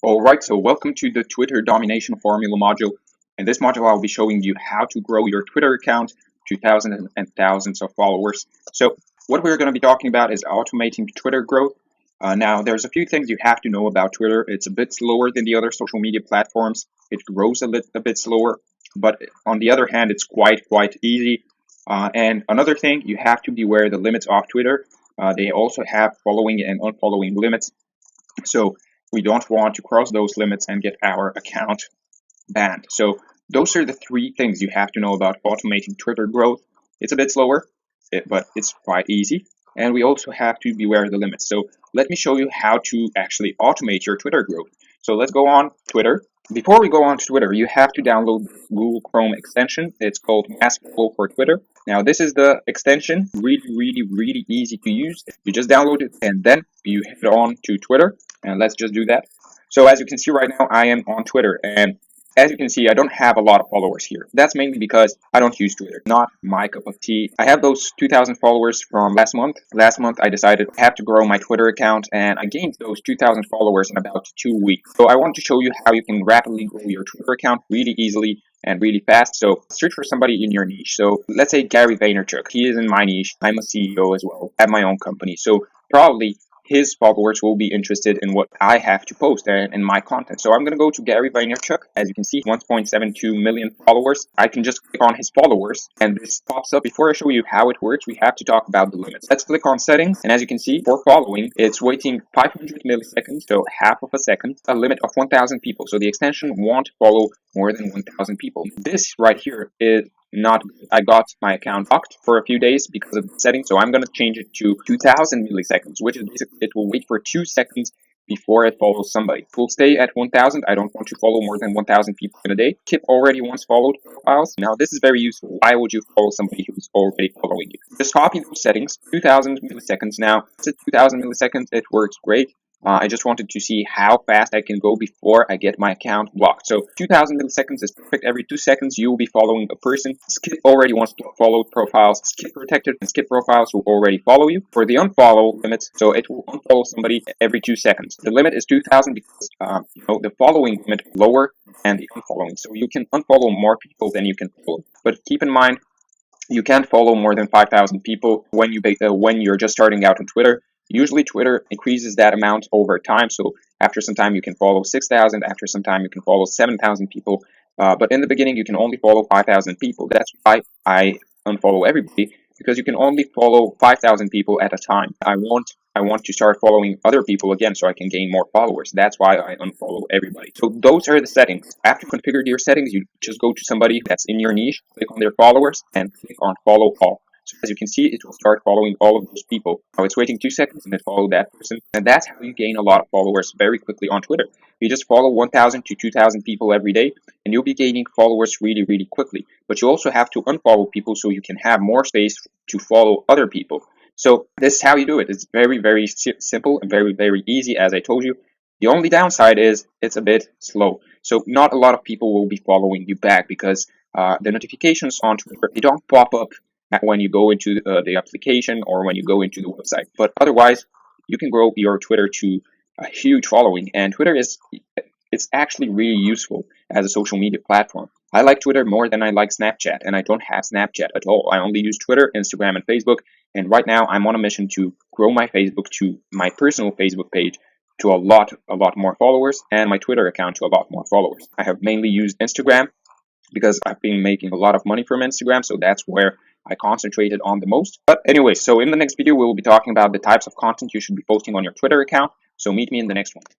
Alright, so welcome to the Twitter domination formula module. In this module, I'll be showing you how to grow your Twitter account to thousands and thousands of followers. So what we're going to be talking about is automating Twitter growth. Now, there's a few things you have to know about Twitter. It's a bit slower than the other social media platforms. It grows a bit slower, but on the other hand, it's quite easy. And another thing, you have to be aware of the limits of Twitter. They also have following and unfollowing limits. So we don't want to cross those limits and get our account banned. So those are the three things you have to know about automating Twitter growth. It's a bit slower, but it's quite easy. And we also have to be aware of the limits. So let me show you how to actually automate your Twitter growth. So let's go on Twitter. Before we go on to Twitter, you have to download Google Chrome extension. It's called Maskflow for Twitter. Now, this is the extension, really easy to use. You just download it and then you head on to Twitter. And let's just do that. So as you can see right now, I am on Twitter. And as you can see, I don't have a lot of followers here. That's mainly because I don't use Twitter. Not my cup of tea. I have those 2,000 followers from last month. Last month, I decided I have to grow my Twitter account, and I gained those 2,000 followers in about 2 weeks. So I want to show you how you can rapidly grow your Twitter account really easily and really fast. So search for somebody in your niche. So let's say Gary Vaynerchuk. He is in my niche. I'm a CEO as well at my own company. So probably his followers will be interested in what I have to post and in my content. So I'm going to go to Gary Vaynerchuk. As you can see, 1.72 million followers. I can just click on his followers and this pops up. Before I show you how it works, we have to talk about the limits. Let's click on settings. And as you can see, for following, it's waiting 500 milliseconds, so half of a second, a limit of 1,000 people. So the extension won't follow more than 1,000 people. This right here is not good. I got my account locked for a few days because of the setting, so I'm going to change it to 2,000 milliseconds, which is basically it will wait for 2 seconds before it follows somebody. It will stay at 1,000. I don't want to follow more than 1,000 people in a day. Skip already once followed profiles. Now this is very useful. Why would you follow somebody who's already following you? Just copy those settings, 2,000 milliseconds. Now it's at 2,000 milliseconds. It works great. I just wanted to see how fast I can go before I get my account blocked. So 2,000 milliseconds is perfect. Every 2 seconds, you will be following a person. Skip already once followed profiles. Skip protected and skip profiles will already follow you. For the unfollow limit, so it will unfollow somebody every 2 seconds. The limit is 2,000 because the following limit is lower than the unfollowing. So you can unfollow more people than you can follow. But keep in mind, you can't follow more than 5,000 people when you're just starting out on Twitter. Usually Twitter increases that amount over time. So after some time, you can follow 6,000. After some time, you can follow 7,000 people. But in the beginning, you can only follow 5,000 people. That's why I unfollow everybody, because you can only follow 5,000 people at a time. I want to start following other people again so I can gain more followers. That's why I unfollow everybody. So those are the settings. After you configure your settings, you just go to somebody that's in your niche, click on their followers, and click on follow all. So as you can see, it will start following all of those people. Now it's waiting 2 seconds and it followed that person. And that's how you gain a lot of followers very quickly on Twitter. You just follow 1,000 to 2,000 people every day and you'll be gaining followers really quickly. But you also have to unfollow people so you can have more space to follow other people. So this is how you do it. It's very simple and very easy, as I told you. The only downside is it's a bit slow. So not a lot of people will be following you back because the notifications on Twitter, they don't pop up when you go into the application or when you go into the website. But otherwise, you can grow your Twitter to a huge following. And Twitter it's actually really useful as a social media platform. I like Twitter more than I like Snapchat, and I don't have Snapchat at all. I only use Twitter, Instagram, and Facebook. And right now, I'm on a mission to grow my Facebook to my personal Facebook page to a lot more followers, and my Twitter account to a lot more followers. I have mainly used Instagram because I've been making a lot of money from Instagram, so that's where I concentrated on the most. But anyway, so in the next video, we will be talking about the types of content you should be posting on your Twitter account. So meet me in the next one.